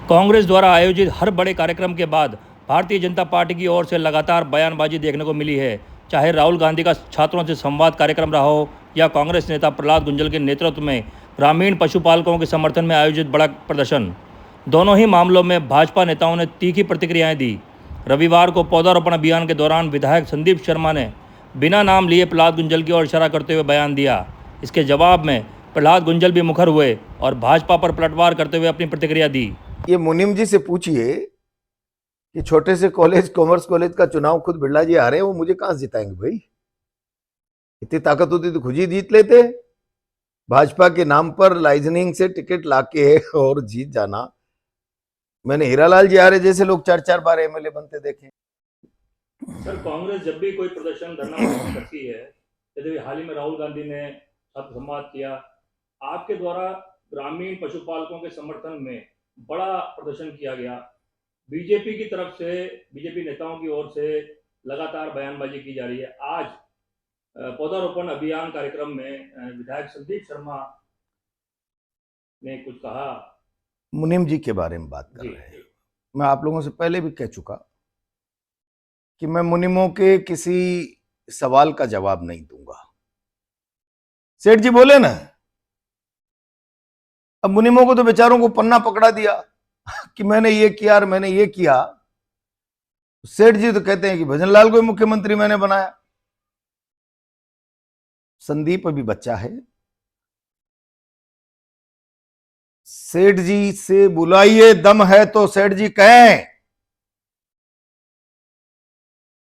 कांग्रेस द्वारा आयोजित हर बड़े कार्यक्रम के बाद भारतीय जनता पार्टी की ओर से लगातार बयानबाजी देखने को मिली है। चाहे राहुल गांधी का छात्रों से संवाद कार्यक्रम रहा हो या कांग्रेस नेता प्रहलाद गुंजल के नेतृत्व में ग्रामीण पशुपालकों के समर्थन में आयोजित बड़ा प्रदर्शन, दोनों ही मामलों में भाजपा नेताओं ने तीखी प्रतिक्रियाएं दी। रविवार को पौधारोपण अभियान के दौरान विधायक संदीप शर्मा ने बिना नाम लिए प्रहलाद गुंजल की ओर इशारा करते हुए बयान दिया। इसके जवाब में प्रहलाद गुंजल भी मुखर हुए और भाजपा पर पलटवार करते हुए अपनी प्रतिक्रिया दी। ये मुनीम जी से पूछिए कि छोटे से कॉलेज, कॉमर्स कॉलेज का चुनाव खुद बिरला जी आ रहे हैं, वो मुझे कहां से जिताएंगे भाई? इतनी ताकत होती तो खुद ही जीत लेते। भाजपा के नाम पर लाइजनिंग से टिकट लाके और जीत जाना। मैंने हीरालाल जी आर्य जैसे लोग 4-4 बार एमएलए बनते देखे। सर, कांग्रेस जब भी कोई प्रदर्शन धरना करती है, जैसे हाल ही में राहुल गांधी ने छात्र संवाद किया, आपके द्वारा ग्रामीण पशुपालकों के समर्थन में बड़ा प्रदर्शन किया गया। बीजेपी की तरफ से, बीजेपी नेताओं की ओर से लगातार बयानबाजी की जा रही है। आज पौधारोपण अभियान कार्यक्रम में विधायक संदीप शर्मा ने कुछ कहा। मुनीम जी के बारे में बात कर रहे हैं। मैं आप लोगों से पहले भी कह चुका कि मैं मुनीमों के किसी सवाल का जवाब नहीं दूंगा। सेठ जी बोले ना, अब मुनीमों को तो बेचारों को पन्ना पकड़ा दिया कि मैंने ये किया और मैंने ये किया। सेठ जी तो कहते हैं कि भजनलाल को मुख्यमंत्री मैंने बनाया। संदीप अभी बच्चा है। सेठ जी से बुलाइए, दम है तो सेठ जी कहें।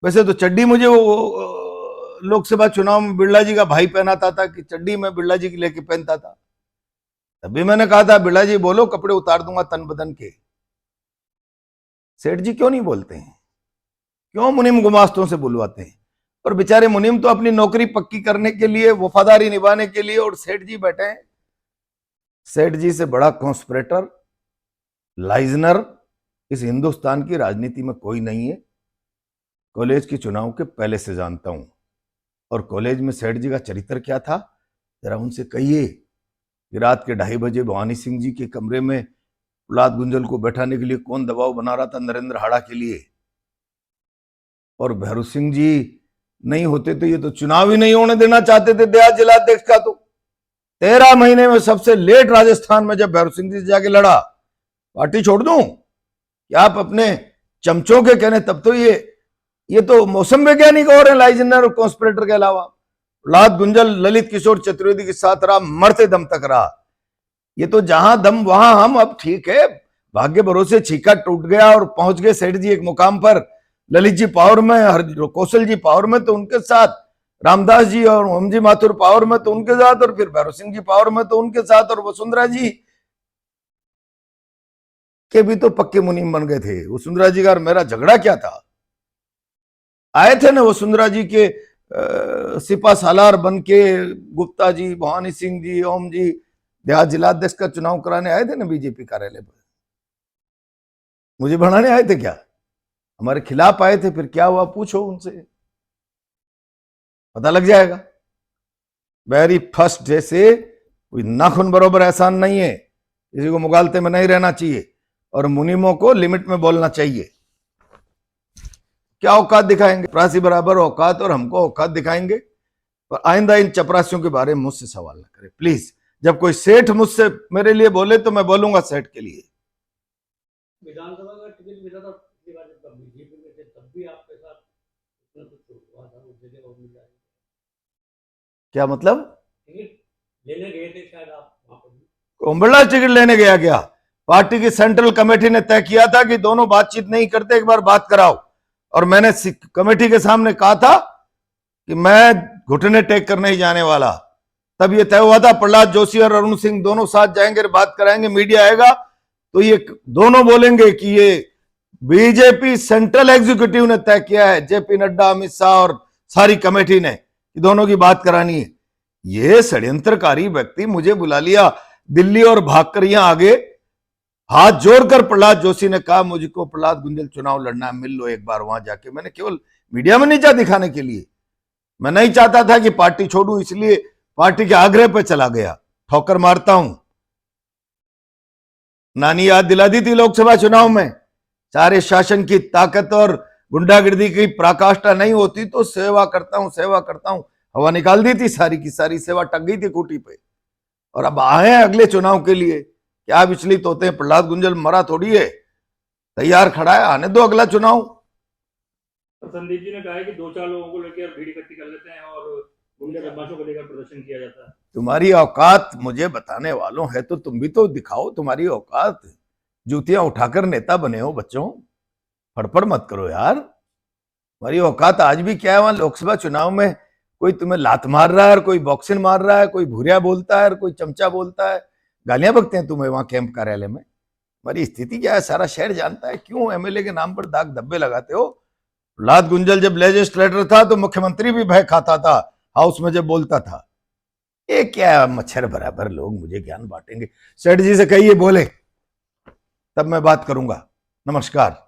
वैसे तो चड्डी मुझे वो लोकसभा चुनाव में बिरला जी का भाई पहनाता था कि चड्डी मैं बिरला जी की लेके पहनता था। तभी मैंने कहा था बिरला जी बोलो, कपड़े उतार दूंगा तन बदन के। सेठ जी क्यों नहीं बोलते हैं? क्यों मुनीम गुमास्तों से बुलवाते हैं? और बेचारे मुनीम तो अपनी नौकरी पक्की करने के लिए, वफादारी निभाने के लिए, और सेठ जी बैठे हैं। सेठ जी से बड़ा कॉन्स्पिरेटर, लाइजनर इस हिंदुस्तान की राजनीति में कोई नहीं है। कॉलेज के चुनाव के पहले से जानता हूं। और कॉलेज में सेठ जी का चरित्र क्या था, जरा उनसे कहिए कि रात के 2:30 बजे भवानी सिंह जी के कमरे में प्रहलाद गुंजल को बैठाने के लिए कौन दबाव बना रहा था नरेंद्र हाड़ा के लिए। और भैरू सिंह जी नहीं होते तो ये तो चुनाव ही नहीं होने देना चाहते थे देहात जिलाध्यक्ष का। तो 13 महीने में सबसे लेट राजस्थान में जब भैरू सिंह जी से जाके लड़ा, पार्टी छोड़ दूं क्या आप अपने चमचों के कहने? तब तो ये तो मौसम वैज्ञानिक और है, लाइजनर और कॉन्स्पिरेटर के अलावा। प्रहलाद गुंजल ललित किशोर चतुर्वेदी के साथ रहा, मरते दम तक रहा। ये तो जहां दम वहां हम। अब ठीक है, भाग्य भरोसे छीका टूट गया और पहुंच गए सेठ जी एक मुकाम पर। ललित जी पावर में, कौशल जी पावर में तो उनके साथ, रामदास जी और ओम जी माथुर पावर में तो उनके साथ, और फिर भैरव सिंह जी पावर में तो उनके साथ, और वसुंधरा जी के भी तो पक्के मुनीम बन गए थे। वसुंधरा जी का और मेरा झगड़ा क्या था? आए थे ना वसुंधरा जी के सिपा सालार बन के, गुप्ता जी, भवानी सिंह जी, ओम जी देहात जिलाध्यक्ष का चुनाव कराने आए थे ना बीजेपी कार्यालय पर। मुझे बढ़ाने आए थे क्या? हमारे खिलाफ आए थे। फिर क्या हुआ पूछो उनसे, पता लग जाएगा। वेरी फर्स्ट डे से कोई नाखून बराबर एहसान नहीं है। किसी को मुगालते में नहीं रहना चाहिए और मुनीमों को लिमिट में बोलना चाहिए। क्या औकात दिखाएंगे? चपरासी बराबर औकात, और हमको औकात दिखाएंगे। पर आइंदा इन चपरासियों के बारे में मुझसे सवाल ना करें प्लीज। जब कोई सेठ मुझसे मेरे लिए बोले तो मैं बोलूंगा सेठ के लिए। विधानसभा का टिकट मिला था पिछली बार जब बीजेपी में थे, तब भी आपके साथ कुछ हुआ था, उस जगह और मिल जाएगा। क्या मतलब? टिकट लेने गए थे शायद आप वहां पर? ओम बिरला टिकट लेने गया क्या? पार्टी की सेंट्रल कमेटी ने तय किया था कि दोनों बातचीत नहीं करते, एक बार बात कराओ। और मैंने कमेटी के सामने कहा था कि मैं घुटने टेक कर नहीं जाने वाला। तब ये तय हुआ था प्रहलाद जोशी और अरुण सिंह दोनों साथ जाएंगे, बात कराएंगे। मीडिया आएगा तो ये दोनों बोलेंगे कि ये बीजेपी सेंट्रल एग्जीक्यूटिव ने तय किया है, जेपी नड्डा, अमित शाह और सारी कमेटी ने, कि दोनों की बात करानी है। ये षड्यंत्रकारी व्यक्ति मुझे बुला लिया दिल्ली और भागकर यहां आगे हाथ जोड़कर प्रहलाद जोशी ने कहा मुझको प्रहलाद गुंजल चुनाव लड़ना है, मिल लो एक बार वहां जाके। मैंने केवल मीडिया में नीचा दिखाने के लिए, मैं नहीं चाहता था कि पार्टी छोड़ूं, इसलिए पार्टी के आग्रह पर चला गया। ठोकर मारता हूं नानी याद दिला दी थी लोकसभा चुनाव में, सारे शासन की ताकत और गुंडागर्दी की पराकाष्ठा नहीं होती तो सेवा करता हूं, हवा निकाल दी थी, सारी की सारी सेवा टक गई थी खूंटी पे। और अब आए हैं अगले चुनाव के लिए, क्या विचलित होते हैं? प्रहलाद गुंजल मरा थोड़ी है, तैयार खड़ा है, आने दो अगला चुनाव। संदीप जी ने कहा है कि 2-4 लोगों को लेकर भीड़ इकट्ठी कर लेते हैं और गुंडे बदमाशों को लेकर प्रदर्शन किया जाता है। तुम्हारी औकात मुझे बताने वालों है तो तुम भी तो दिखाओ तुम्हारी औकात। जूतियां उठाकर नेता बने हो बच्चों, फड़फड़ मत करो यार। तुम्हारी औकात आज भी क्या है? वहां लोकसभा चुनाव में कोई तुम्हें लात मार रहा है, कोई बॉक्सिंग मार रहा है, कोई भूरिया बोलता है, कोई चमचा बोलता है, गालियां बकते हैं तुम्हें वहां कैंप कार्यालय में। तुम्हारी स्थिति क्या है सारा शहर जानता है। क्यों एमएलए के नाम पर दाग धब्बे लगाते हो? प्रहलाद गुंजल जब लेजिस्लेटर था तो मुख्यमंत्री भी भय खाता था हाउस में जब बोलता था। ये क्या मच्छर बराबर लोग मुझे ज्ञान बांटेंगे। सेठ जी से कहिए बोले, तब मैं बात करूंगा। नमस्कार।